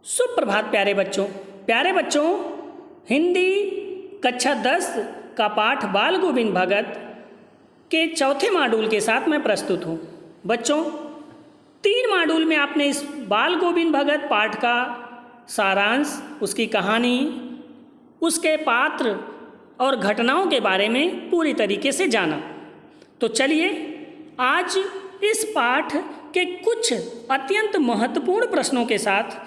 सुप्रभात प्यारे बच्चों, हिंदी कक्षा 10 का पाठ बाल गोविंद भगत के चौथे मॉड्यूल के साथ मैं प्रस्तुत हूँ। बच्चों, 3 मॉड्यूल में आपने इस बाल गोविंद भगत पाठ का सारांश, उसकी कहानी, उसके पात्र और घटनाओं के बारे में पूरी तरीके से जाना। तो चलिए आज इस पाठ के कुछ अत्यंत महत्वपूर्ण प्रश्नों के साथ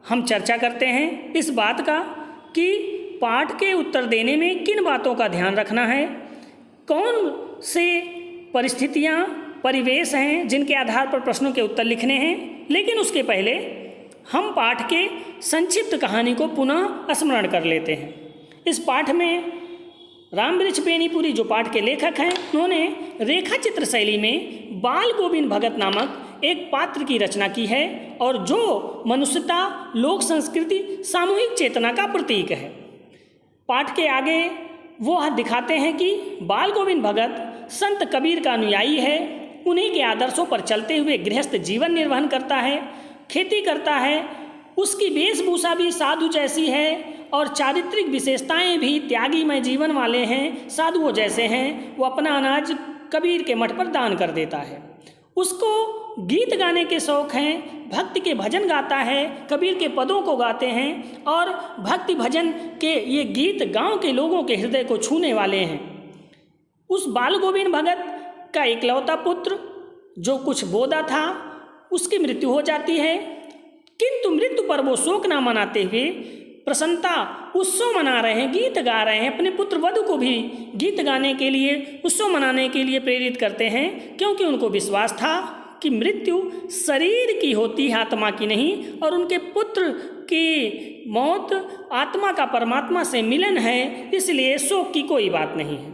हम चर्चा करते हैं इस बात का कि पाठ के उत्तर देने में किन बातों का ध्यान रखना है, कौन से परिस्थितियाँ, परिवेश हैं जिनके आधार पर प्रश्नों के उत्तर लिखने हैं। लेकिन उसके पहले हम पाठ के संक्षिप्त कहानी को पुनः स्मरण कर लेते हैं। इस पाठ में रामवृक्ष बेनीपुरी जो पाठ के लेखक हैं, उन्होंने रेखा चित्र शैली में बाल गोविंद भगत नामक एक पात्र की रचना की है और जो मनुष्यता, लोक संस्कृति, सामूहिक चेतना का प्रतीक है। पाठ के आगे वो दिखाते हैं कि बाल गोविंद भगत संत कबीर का अनुयायी है, उन्हीं के आदर्शों पर चलते हुए गृहस्थ जीवन निर्वहन करता है, खेती करता है, उसकी वेशभूषा भी साधु जैसी है और चारित्रिक विशेषताएं भी त्यागीमय जीवन वाले हैं, साधुओं जैसे हैं। वो अपना अनाज कबीर के मठ पर दान कर देता है। उसको गीत गाने के शौक़ हैं, भक्ति के भजन गाता है, कबीर के पदों को गाते हैं और भक्ति भजन के ये गीत गांव के लोगों के हृदय को छूने वाले हैं। उस बाल गोविंद भगत का इकलौता पुत्र जो कुछ बोदा था, उसकी मृत्यु हो जाती है, किंतु मृत्यु पर वो शोक ना मनाते हुए प्रसन्नता उत्सव मना रहे हैं, गीत गा रहे हैं। अपने पुत्र वधु को भी गीत गाने के लिए, उत्सव मनाने के लिए प्रेरित करते हैं, क्योंकि उनको विश्वास था कि मृत्यु शरीर की होती है, आत्मा की नहीं, और उनके पुत्र की मौत आत्मा का परमात्मा से मिलन है, इसलिए शोक की कोई बात नहीं है।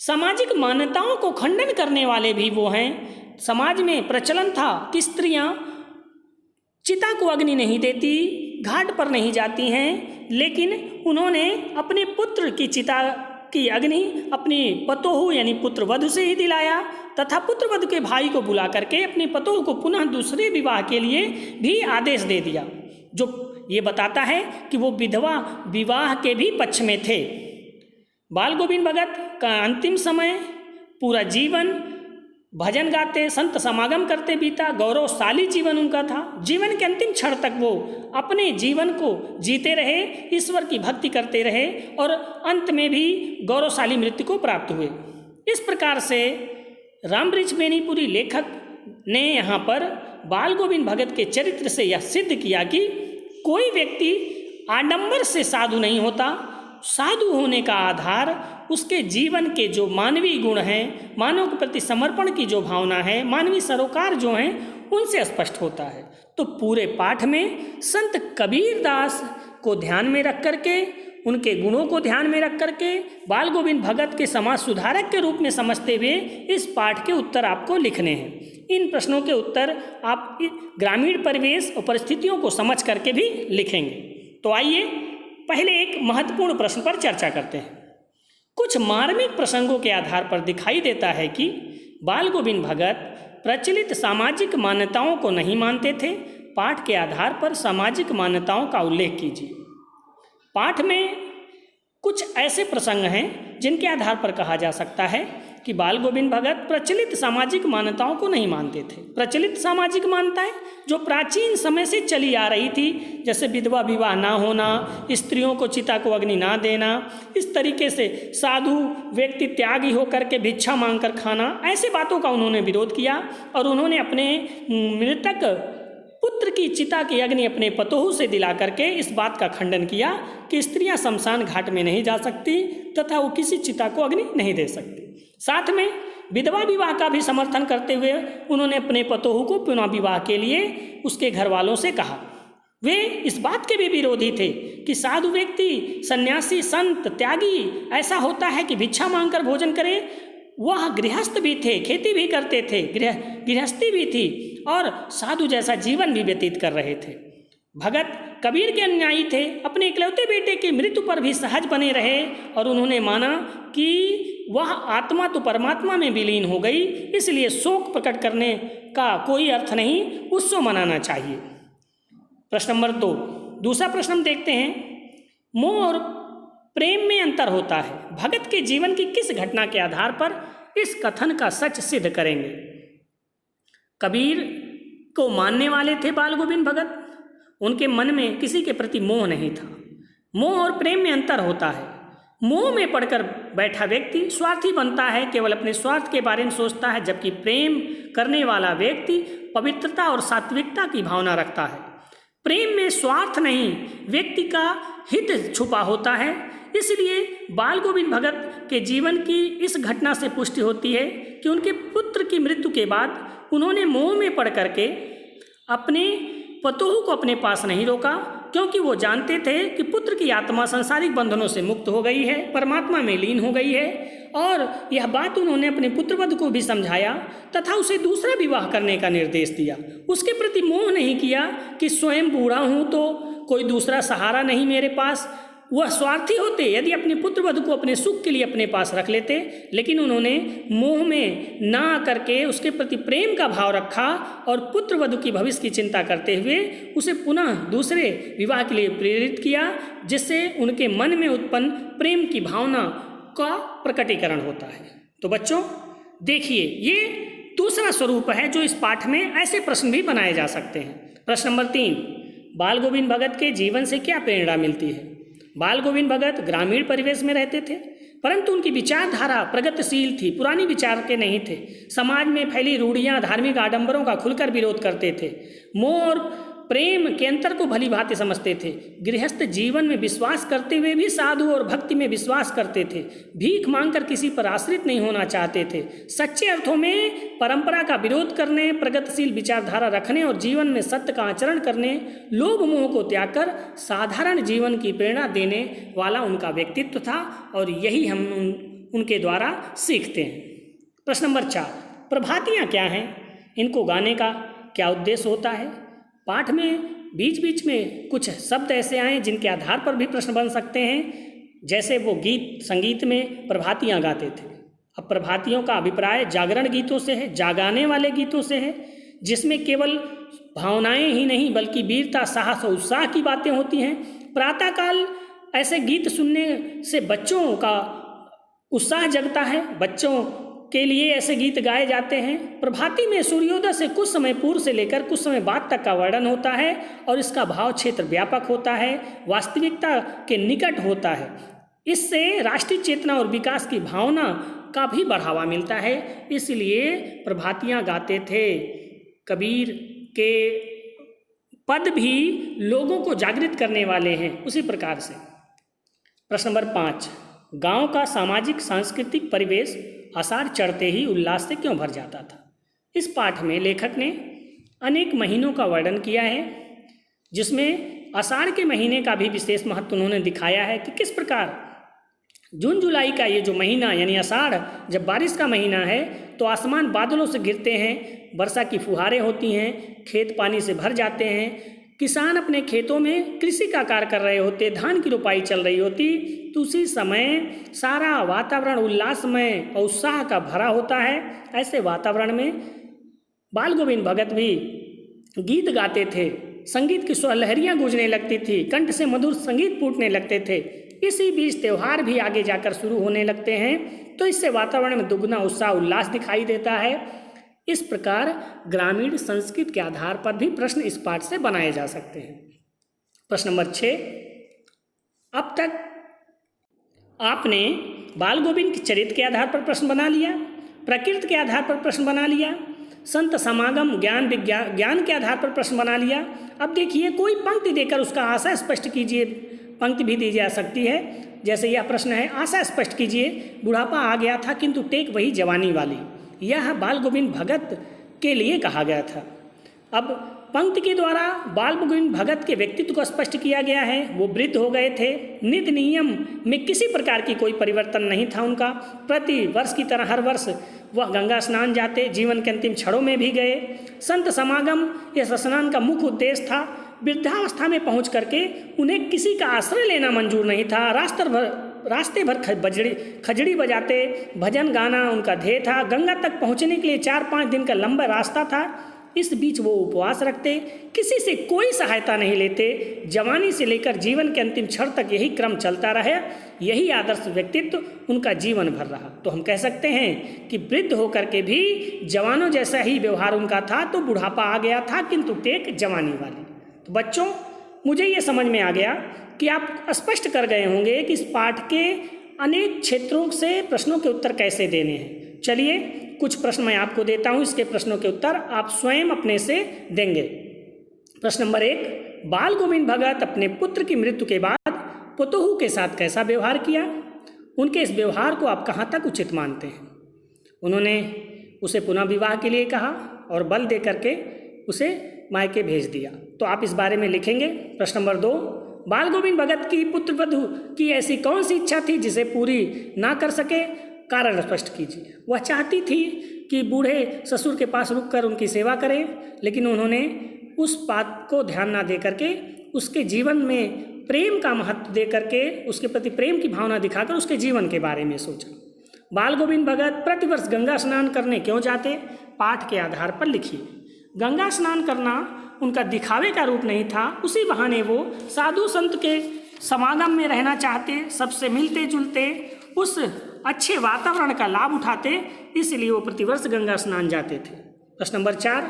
सामाजिक मान्यताओं को खंडन करने वाले भी वो हैं। समाज में प्रचलन था कि स्त्रियां चिता को अग्नि नहीं देती, घाट पर नहीं जाती हैं, लेकिन उन्होंने अपने पुत्र की चिता की अग्नि अपनी पतोहू यानी पुत्र वधु से ही दिलाया तथा पुत्र वधु के भाई को बुला करके अपनी पतोहू को पुनः दूसरे विवाह के लिए भी आदेश दे दिया, जो ये बताता है कि वो विधवा विवाह के भी पक्ष में थे। बाल गोविंद भगत का अंतिम समय पूरा जीवन भजन गाते, संत समागम करते बीता, गौरवशाली जीवन उनका था। जीवन के अंतिम क्षण तक वो अपने जीवन को जीते रहे, ईश्वर की भक्ति करते रहे और अंत में भी गौरवशाली मृत्यु को प्राप्त हुए। इस प्रकार से रामवृक्ष बेनीपुरी लेखक ने यहाँ पर बाल गोविंद भगत के चरित्र से यह सिद्ध किया कि कोई व्यक्ति आडंबर से साधु नहीं होता। साधु होने का आधार उसके जीवन के जो मानवीय गुण हैं, मानव के प्रति समर्पण की जो भावना है, मानवीय सरोकार जो हैं, उनसे स्पष्ट होता है। तो पूरे पाठ में संत कबीर दास को ध्यान में रख करके, उनके गुणों को ध्यान में रख करके, बाल गोविंद भगत के समाज सुधारक के रूप में समझते हुए इस पाठ के उत्तर आपको लिखने हैं। इन प्रश्नों के उत्तर आप ग्रामीण परिवेश और परिस्थितियों को समझ करके भी लिखेंगे। तो आइए पहले एक महत्वपूर्ण प्रश्न पर चर्चा करते हैं। कुछ मार्मिक प्रसंगों के आधार पर दिखाई देता है कि बाल गोविंद भगत प्रचलित सामाजिक मान्यताओं को नहीं मानते थे। पाठ के आधार पर सामाजिक मान्यताओं का उल्लेख कीजिए। पाठ में कुछ ऐसे प्रसंग हैं जिनके आधार पर कहा जा सकता है कि बाल गोविंद भगत प्रचलित सामाजिक मान्यताओं को नहीं मानते थे। प्रचलित सामाजिक मान्यताएं जो प्राचीन समय से चली आ रही थी, जैसे विधवा विवाह ना होना, स्त्रियों को चिता को अग्नि ना देना, इस तरीके से साधु व्यक्ति त्यागी होकर के भिक्षा मांगकर खाना, ऐसी बातों का उन्होंने विरोध किया और उन्होंने अपने मृतक पुत्र की चिता की अग्नि अपने पतोहू से दिला करके इस बात का खंडन किया कि स्त्रियां शमशान घाट में नहीं जा सकती तथा वो किसी चिता को अग्नि नहीं दे सकती। साथ में विधवा विवाह का भी समर्थन करते हुए उन्होंने अपने पतोहू को पुनः विवाह के लिए उसके घर वालों से कहा। वे इस बात के भी विरोधी थे कि साधु व्यक्ति, सन्यासी, संत, त्यागी ऐसा होता है कि भिक्षा मांगकर भोजन करे। वह गृहस्थ भी थे, खेती भी करते थे, गृहस्थी भी थी और साधु जैसा जीवन भी व्यतीत कर रहे थे। भगत कबीर के अनुयायी थे, अपने इकलौते बेटे की मृत्यु पर भी सहज बने रहे और उन्होंने माना कि वह आत्मा तो परमात्मा में विलीन हो गई, इसलिए शोक प्रकट करने का कोई अर्थ नहीं, उत्सव मनाना चाहिए। प्रश्न नंबर 2, दूसरा प्रश्न हम देखते हैं, मोह और प्रेम में अंतर होता है, भगत के जीवन की किस घटना के आधार पर इस कथन का सच सिद्ध करेंगे? कबीर को मानने वाले थे बाल गोविंद भगत, उनके मन में किसी के प्रति मोह नहीं था। मोह और प्रेम में अंतर होता है। मोह में पड़कर बैठा व्यक्ति स्वार्थी बनता है, केवल अपने स्वार्थ के बारे में सोचता है, जबकि प्रेम करने वाला व्यक्ति पवित्रता और सात्विकता की भावना रखता है। प्रेम में स्वार्थ नहीं, व्यक्ति का हित छुपा होता है। इसलिए बाल गोविंद भगत के जीवन की इस घटना से पुष्टि होती है कि उनके पुत्र की मृत्यु के बाद उन्होंने मोह में पड़ करके अपने पतोहू को अपने पास नहीं रोका, क्योंकि वो जानते थे कि पुत्र की आत्मा सांसारिक बंधनों से मुक्त हो गई है, परमात्मा में लीन हो गई है। और यह बात उन्होंने अपने पुत्रवधू को भी समझाया तथा उसे दूसरा विवाह करने का निर्देश दिया। उसके प्रति मोह नहीं किया कि स्वयं बूढ़ा हूँ तो कोई दूसरा सहारा नहीं मेरे पास। वह स्वार्थी होते यदि अपने पुत्रवधू को अपने सुख के लिए अपने पास रख लेते, लेकिन उन्होंने मोह में ना करके उसके प्रति प्रेम का भाव रखा और पुत्रवधू की भविष्य की चिंता करते हुए उसे पुनः दूसरे विवाह के लिए प्रेरित किया, जिससे उनके मन में उत्पन्न प्रेम की भावना का प्रकटीकरण होता है। तो बच्चों देखिए, ये दूसरा स्वरूप है जो इस पाठ में ऐसे प्रश्न भी बनाए जा सकते हैं। प्रश्न नंबर 3, बाल गोविंद भगत के जीवन से क्या प्रेरणा मिलती है? बाल गोविंद भगत ग्रामीण परिवेश में रहते थे, परंतु उनकी विचारधारा प्रगतिशील थी, पुरानी विचार के नहीं थे। समाज में फैली रूढ़ियाँ, धार्मिक आडंबरों का खुलकर विरोध करते थे। मोह और प्रेम के अंतर को भली भांति समझते थे। गृहस्थ जीवन में विश्वास करते हुए भी साधु और भक्ति में विश्वास करते थे। भीख मांगकर किसी पर आश्रित नहीं होना चाहते थे। सच्चे अर्थों में परंपरा का विरोध करने, प्रगतिशील विचारधारा रखने और जीवन में सत्य का आचरण करने, लोभ मोह को त्याग कर साधारण जीवन की प्रेरणा देने वाला उनका व्यक्तित्व था, और यही हम उनके द्वारा सीखते हैं। प्रश्न नंबर 4, प्रभातियाँ क्या हैं? इनको गाने का क्या उद्देश्य होता है? पाठ में बीच बीच में कुछ शब्द ऐसे आए जिनके आधार पर भी प्रश्न बन सकते हैं, जैसे वो गीत संगीत में प्रभातियाँ गाते थे। अब प्रभातियों का अभिप्राय जागरण गीतों से है, जागाने वाले गीतों से है, जिसमें केवल भावनाएं ही नहीं बल्कि वीरता, साहस और उत्साह की बातें होती हैं। प्रातःकाल ऐसे गीत सुनने से बच्चों का उत्साह जगता है, बच्चों के लिए ऐसे गीत गाए जाते हैं। प्रभाती में सूर्योदय से कुछ समय पूर्व से लेकर कुछ समय बाद तक का वर्णन होता है और इसका भाव क्षेत्र व्यापक होता है, वास्तविकता के निकट होता है। इससे राष्ट्रीय चेतना और विकास की भावना का भी बढ़ावा मिलता है, इसलिए प्रभातियाँ गाते थे। कबीर के पद भी लोगों को जागृत करने वाले हैं उसी प्रकार से। प्रश्न नंबर 5, गांव का सामाजिक सांस्कृतिक परिवेश आषाढ़ चढ़ते ही उल्लास से क्यों भर जाता था? इस पाठ में लेखक ने अनेक महीनों का वर्णन किया है, जिसमें आषाढ़ के महीने का भी विशेष महत्व उन्होंने दिखाया है कि किस प्रकार जून जुलाई का ये जो महीना यानी आषाढ़, जब बारिश का महीना है तो आसमान बादलों से घिरते हैं, वर्षा की फुहारें होती हैं, खेत पानी से भर जाते हैं, किसान अपने खेतों में कृषि का कार्य कर रहे होते, धान की रोपाई चल रही होती, तो उसी समय सारा वातावरण उल्लासमय और उत्साह का भरा होता है। ऐसे वातावरण में बाल गोविंद भगत भी गीत गाते थे, संगीत की स्वरलहरियाँ गूंजने लगती थी, कंठ से मधुर संगीत फूटने लगते थे। इसी बीच त्यौहार भी आगे जाकर शुरू होने लगते हैं, तो इससे वातावरण में दुगना उत्साह उल्लास दिखाई देता है। इस प्रकार ग्रामीण संस्कृति के आधार पर भी प्रश्न इस पाठ से बनाए जा सकते हैं। प्रश्न नंबर 6, अब तक आपने बाल गोविंद के चरित्र के आधार पर प्रश्न बना लिया, प्रकृति के आधार पर प्रश्न बना लिया, संत समागम ज्ञान के आधार पर प्रश्न बना लिया। अब देखिए, कोई पंक्ति देकर उसका आशय स्पष्ट कीजिए। पंक्ति भी दी जा सकती है, जैसे यह प्रश्न है, आशय स्पष्ट कीजिए। बुढ़ापा आ गया था किंतु टेक वही जवानी वाली। यह बाल गोविंद भगत के लिए कहा गया था। अब पंक्ति के द्वारा बाल गोविंद भगत के व्यक्तित्व को स्पष्ट किया गया है। वो वृद्ध हो गए थे, नित्य नियम में किसी प्रकार की कोई परिवर्तन नहीं था उनका। प्रति वर्ष की तरह हर वर्ष वह गंगा स्नान जाते, जीवन के अंतिम क्षणों में भी गए। संत समागम इस स्नान का मुख्य उद्देश्य था। वृद्धावस्था में पहुंच करके उन्हें किसी का आश्रय लेना मंजूर नहीं था। रास्ते भर खजड़ी बजाते, भजन गाना उनका ध्येय था। गंगा तक पहुंचने के लिए 4-5 दिन का लंबा रास्ता था। इस बीच वो उपवास रखते, किसी से कोई सहायता नहीं लेते। जवानी से लेकर जीवन के अंतिम क्षण तक यही क्रम चलता रहा। यही आदर्श व्यक्तित्व उनका जीवन भर रहा। तो हम कह सकते हैं कि वृद्ध होकर के भी जवानों जैसा ही व्यवहार उनका था। तो बुढ़ापा आ गया था किंतु टेक जवानी वाली। तो बच्चों, मुझे ये समझ में आ गया कि आप स्पष्ट कर गए होंगे कि इस पाठ के अनेक क्षेत्रों से प्रश्नों के उत्तर कैसे देने हैं। चलिए कुछ प्रश्न मैं आपको देता हूँ, इसके प्रश्नों के उत्तर आप स्वयं अपने से देंगे। प्रश्न नंबर 1, बाल गोविंद भगत अपने पुत्र की मृत्यु के बाद पुतोहू के साथ कैसा व्यवहार किया? उनके इस व्यवहार को आप कहाँ तक उचित मानते हैं? उन्होंने उसे पुनः विवाह के लिए कहा और बल दे करके उसे मायके भेज दिया। तो आप इस बारे में लिखेंगे। प्रश्न नंबर 2, बाल गोविंद भगत की पुत्रवधू की ऐसी कौन सी इच्छा थी जिसे पूरी ना कर सके? कारण स्पष्ट कीजिए। वह चाहती थी कि बूढ़े ससुर के पास रुककर उनकी सेवा करें, लेकिन उन्होंने उस बात को ध्यान ना दे करके उसके जीवन में प्रेम का महत्व दे करके उसके प्रति प्रेम की भावना दिखाकर उसके जीवन के बारे में सोचा। बाल गोविंद भगत प्रतिवर्ष गंगा स्नान करने क्यों जाते? पाठ के आधार पर लिखिए। गंगा स्नान करना उनका दिखावे का रूप नहीं था, उसी बहाने वो साधु संत के समागम में रहना चाहते, सबसे मिलते जुलते, उस अच्छे वातावरण का लाभ उठाते, इसलिए वो प्रतिवर्ष गंगा स्नान जाते थे। प्रश्न नंबर 4,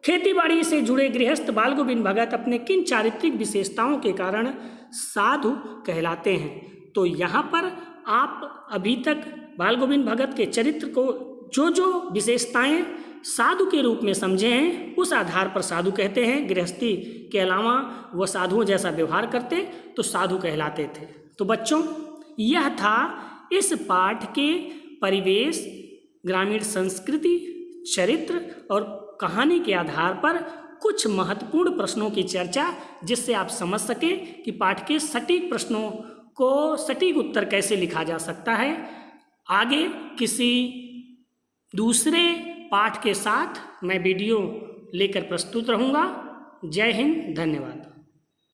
खेतीबाड़ी से जुड़े गृहस्थ बाल गोविंद भगत अपने किन चारित्रिक विशेषताओं के कारण साधु कहलाते हैं? तो यहाँ पर आप अभी तक बाल गोविंद भगत के चरित्र को जो विशेषताएं साधु के रूप में समझे हैं उस आधार पर साधु कहते हैं। गृहस्थी के अलावा वह साधुओं जैसा व्यवहार करते तो साधु कहलाते थे। तो बच्चों, यह था इस पाठ के परिवेश, ग्रामीण संस्कृति, चरित्र और कहानी के आधार पर कुछ महत्वपूर्ण प्रश्नों की चर्चा, जिससे आप समझ सके कि पाठ के सटीक प्रश्नों को सटीक उत्तर कैसे लिखा जा सकता है। आगे किसी दूसरे पाठ के साथ मैं वीडियो लेकर प्रस्तुत रहूँगा। जय हिंद, धन्यवाद।